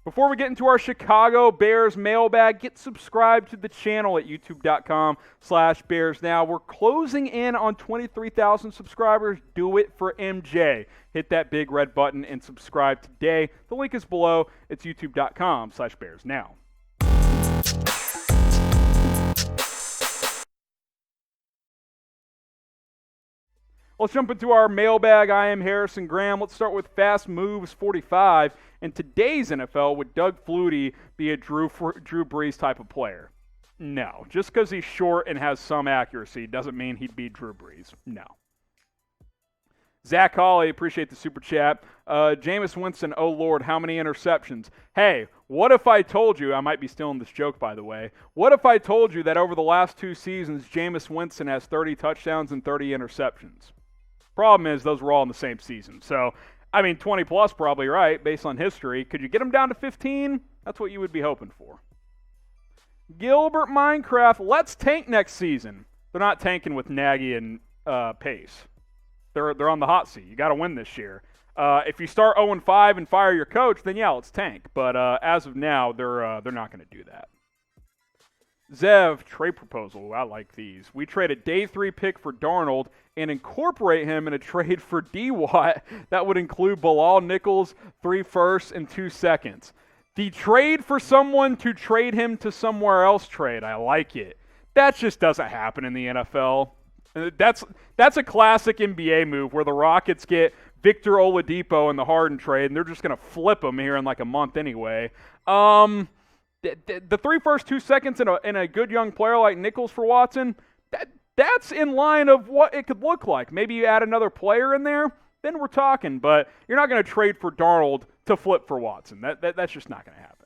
Before we get into our Chicago Bears mailbag, get subscribed to the channel at youtube.com/BearsNow. We're closing in on 23,000 subscribers. Do it for MJ. Hit that big red button and subscribe today. The link is below. It's youtube.com/BearsNow. Let's jump into our mailbag. I am Harrison Graham. Let's start with Fast Moves 45. In today's NFL, would Doug Flutie be a Drew Brees type of player? No. Just because he's short and has some accuracy doesn't mean he'd be Drew Brees. No. Zach Hawley, appreciate the super chat. Jameis Winston, oh Lord, how many interceptions? Hey, what if I told you, I might be stealing this joke by the way, what if I told you that over the last 2 seasons, Jameis Winston has 30 touchdowns and 30 interceptions? Problem is, those were all in the same season. So, 20 plus probably right, based on history. Could you get him down to 15? That's what you would be hoping for. Gilbert Minecraft, let's tank next season. They're not tanking with Nagy and Pace. They're on the hot seat. You got to win this year. If you start 0-5 and fire your coach, then yeah, let's tank. But as of now, they're not going to do that. Zev, trade proposal. I like these. We trade a day 3 pick for Darnold and incorporate him in a trade for D-Watt. That would include Bilal Nichols, 3 firsts, and 2 seconds. The trade for someone to trade him to somewhere else trade. I like it. That just doesn't happen in the NFL. That's a classic NBA move where the Rockets get Victor Oladipo in the Harden trade, and they're just going to flip him here in like a month anyway. The 3 firsts, 2 seconds, and a good young player like Nichols for Watson, that's in line of what it could look like. Maybe you add another player in there, then we're talking. But you're not going to trade for Darnold to flip for Watson. That's just not going to happen.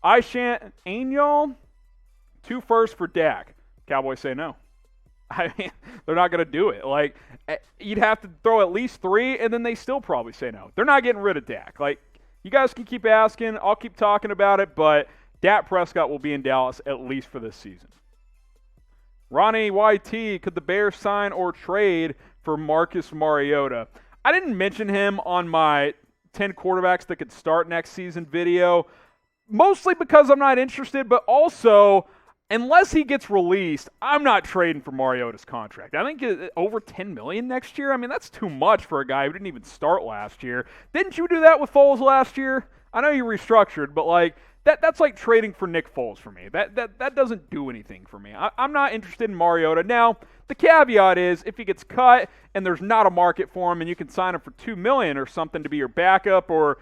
I shan't aim y'all. 2 firsts for Dak. Cowboys say no. They're not going to do it. Like, you'd have to throw at least 3, and then they still probably say no. They're not getting rid of Dak. Like, you guys can keep asking. I'll keep talking about it, but Dak Prescott will be in Dallas at least for this season. Ronnie YT, could the Bears sign or trade for Marcus Mariota? I didn't mention him on my 10 quarterbacks that could start next season video, mostly because I'm not interested, but also, unless he gets released, I'm not trading for Mariota's contract. I think over $10 million next year, that's too much for a guy who didn't even start last year. Didn't you do that with Foles last year? I know you restructured, but that's like trading for Nick Foles for me. That doesn't do anything for me. I'm not interested in Mariota. Now, the caveat is if he gets cut and there's not a market for him and you can sign him for $2 million or something to be your backup, or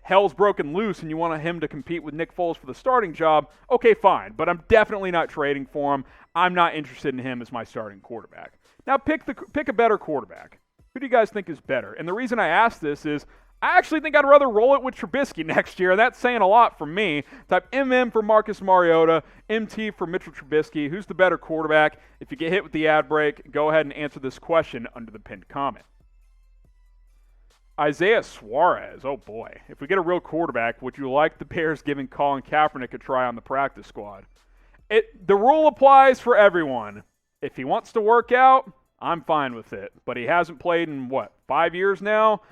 hell's broken loose and you want him to compete with Nick Foles for the starting job, okay, fine. But I'm definitely not trading for him. I'm not interested in him as my starting quarterback. Now, pick a better quarterback. Who do you guys think is better? And the reason I ask this is I actually think I'd rather roll it with Trubisky next year. That's saying a lot from me. Type MM for Marcus Mariota, MT for Mitchell Trubisky. Who's the better quarterback? If you get hit with the ad break, go ahead and answer this question under the pinned comment. Isaiah Suarez, oh boy. If we get a real quarterback, would you like the Bears giving Colin Kaepernick a try on the practice squad? The rule applies for everyone. If he wants to work out, I'm fine with it. But he hasn't played in, 5 years now?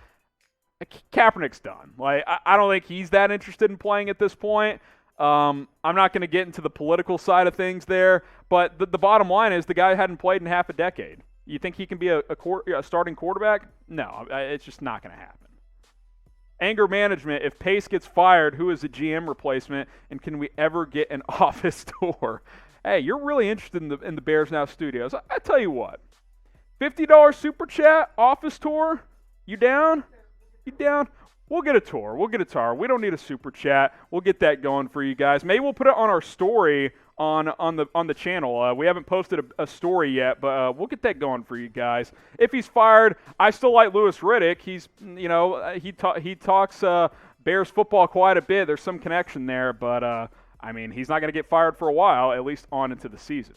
Kaepernick's done. I don't think he's that interested in playing at this point. I'm not going to get into the political side of things there, but the bottom line is the guy hadn't played in half a decade. You think he can be a starting quarterback? No, it's just not going to happen. Anger management, if Pace gets fired, who is the GM replacement, and can we ever get an office tour? Hey, you're really interested in the Bears Now studios. I tell you what, $50 super chat, office tour, you down? You down? We'll get a tour. We don't need a super chat. We'll get that going for you guys. Maybe we'll put it on our story on the channel. We haven't posted a story yet, but we'll get that going for you guys. If he's fired, I still like Louis Riddick. He's he talks Bears football quite a bit. There's some connection there, but he's not going to get fired for a while, at least on into the season.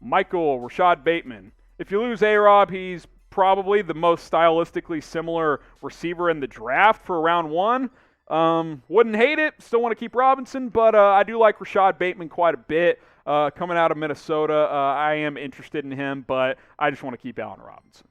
Michael Rashad Bateman. If you lose A-Rob, he's probably the most stylistically similar receiver in the draft for round 1. Wouldn't hate it. Still want to keep Robinson, but I do like Rashad Bateman quite a bit. Coming out of Minnesota, I am interested in him, but I just want to keep Allen Robinson.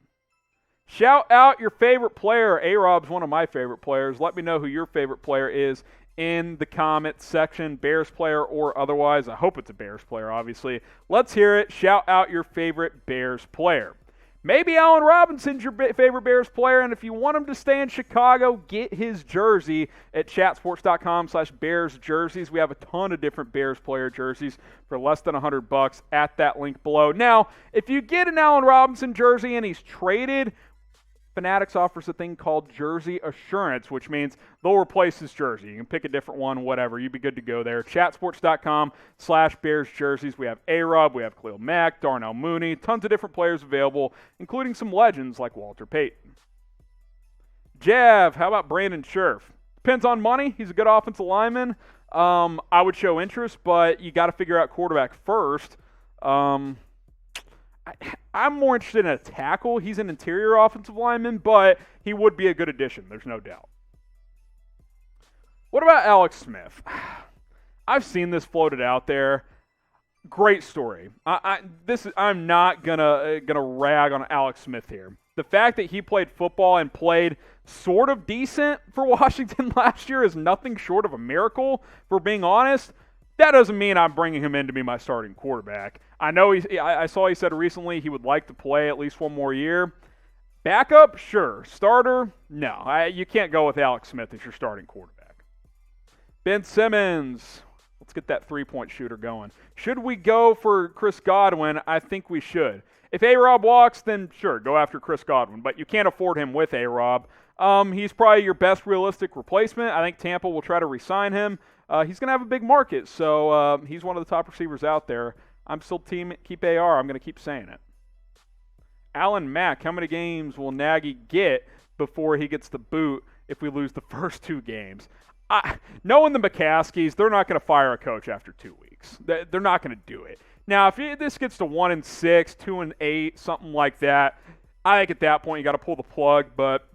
Shout out your favorite player. A-Rob's one of my favorite players. Let me know who your favorite player is in the comment section, Bears player or otherwise. I hope it's a Bears player, obviously. Let's hear it. Shout out your favorite Bears player. Maybe Allen Robinson's your favorite Bears player, and if you want him to stay in Chicago, get his jersey at chatsports.com/Bears jerseys. We have a ton of different Bears player jerseys for less than $100 at that link below. Now, if you get an Allen Robinson jersey and he's traded, Fanatics offers a thing called Jersey Assurance, which means they'll replace his jersey. You can pick a different one, whatever. You'd be good to go there. Chatsports.com/Bears jerseys. We have A-Rob, we have Khalil Mack, Darnell Mooney, tons of different players available, including some legends like Walter Payton. Jav, how about Brandon Scherff? Depends on money. He's a good offensive lineman. I would show interest, but you got to figure out quarterback first. I'm more interested in a tackle. He's an interior offensive lineman, but he would be a good addition. There's no doubt. What about Alex Smith? I've seen this floated out there. Great story. I'm not gonna rag on Alex Smith here. The fact that he played football and played sort of decent for Washington last year is nothing short of a miracle, for being honest. That doesn't mean I'm bringing him in to be my starting quarterback. I know I saw he said recently he would like to play at least one more year. Backup, sure. Starter, no. You can't go with Alex Smith as your starting quarterback. Ben Simmons, let's get that three-point shooter going. Should we go for Chris Godwin? I think we should. If A-Rob walks, then sure, go after Chris Godwin, but you can't afford him with A-Rob. He's probably your best realistic replacement. I think Tampa will try to re-sign him. He's going to have a big market, so he's one of the top receivers out there. I'm still team keep AR. I'm going to keep saying it. Alan Mack, how many games will Nagy get before he gets the boot if we lose the first 2 games? Knowing the McCaskies, they're not going to fire a coach after 2 weeks. They're not going to do it. Now, if this gets to 1-6, 2-8, something like that, I think at that point you got to pull the plug, but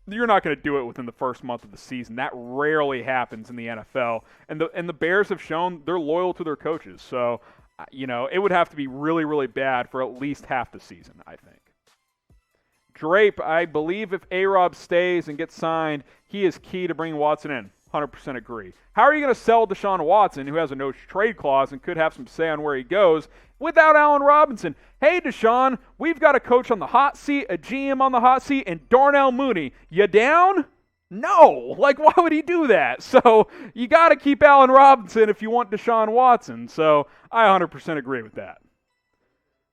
you're not going to do it within the first month of the season. That rarely happens in the NFL. And the Bears have shown they're loyal to their coaches. So, it would have to be really, really bad for at least half the season, I think. Drape, I believe if A-Rob stays and gets signed, he is key to bringing Watson in. 100% agree. How are you going to sell Deshaun Watson, who has a no-trade clause and could have some say on where he goes, without Allen Robinson? Hey, Deshaun, we've got a coach on the hot seat, a GM on the hot seat, and Darnell Mooney. You down? No. Why would he do that? So you got to keep Allen Robinson if you want Deshaun Watson. So I 100% agree with that.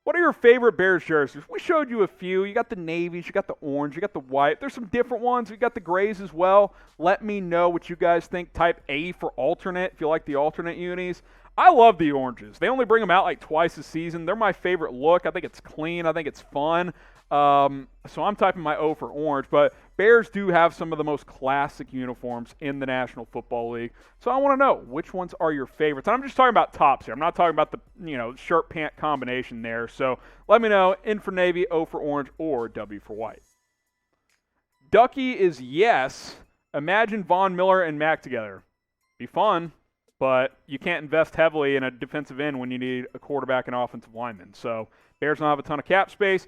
What are your favorite Bears jerseys? We showed you a few. You got the navies, you got the orange, you got the white. There's some different ones. We got the grays as well. Let me know what you guys think. Type A for alternate if you like the alternate unis. I love the oranges. They only bring them out twice a season. They're my favorite look. I think it's clean. I think it's fun. So I'm typing my O for orange, but Bears do have some of the most classic uniforms in the National Football League. So I want to know which ones are your favorites. And I'm just talking about tops here. I'm not talking about the shirt pant combination there. So let me know. N for navy, O for orange, or W for white. Ducky is yes. Imagine Von Miller and Mack together. Be fun, but you can't invest heavily in a defensive end when you need a quarterback and offensive lineman. So Bears don't have a ton of cap space.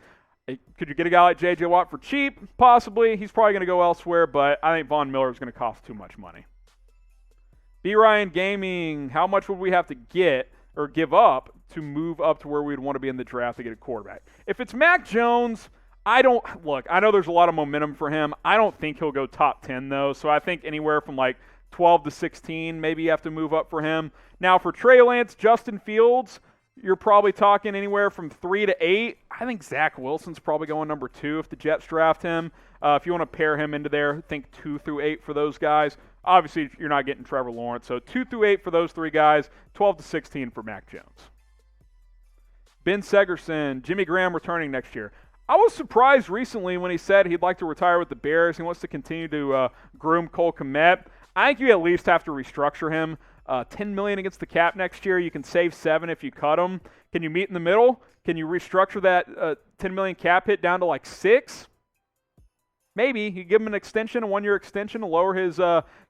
Could you get a guy like J.J. Watt for cheap? Possibly. He's probably going to go elsewhere, but I think Von Miller is going to cost too much money. B. Ryan Gaming, how much would we have to get or give up to move up to where we'd want to be in the draft to get a quarterback? If it's Mac Jones, I know there's a lot of momentum for him. I don't think he'll go top 10, though, so I think anywhere from 12 to 16, maybe you have to move up for him. Now, for Trey Lance, Justin Fields, you're probably talking anywhere from 3 to 8. I think Zach Wilson's probably going number 2 if the Jets draft him. If you want to pair him into there, think 2 through 8 for those guys. Obviously, you're not getting Trevor Lawrence, so 2 through 8 for those 3 guys, 12 to 16 for Mac Jones. Ben Segerson, Jimmy Graham returning next year. I was surprised recently when he said he'd like to retire with the Bears. He wants to continue to groom Cole Kmet. I think you at least have to restructure him. $10 million against the cap next year. You can save $7 if you cut him. Can you meet in the middle? Can you restructure that $10 million cap hit down to $6? Maybe. You give him an extension, a 1-year extension to lower his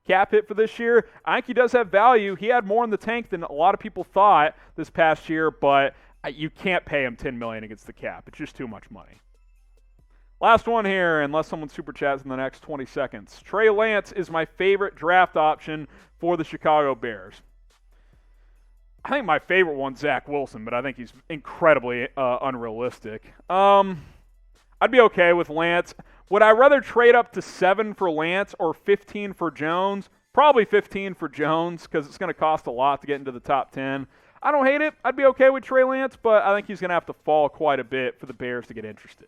cap hit for this year. I think he does have value. He had more in the tank than a lot of people thought this past year, but you can't pay him $10 million against the cap. It's just too much money. Last one here, unless someone super chats in the next 20 seconds. Trey Lance is my favorite draft option for the Chicago Bears. I think my favorite one's Zach Wilson, but I think he's incredibly unrealistic. I'd be okay with Lance. Would I rather trade up to 7 for Lance or 15 for Jones? Probably 15 for Jones because it's going to cost a lot to get into the top 10. I don't hate it. I'd be okay with Trey Lance, but I think he's going to have to fall quite a bit for the Bears to get interested.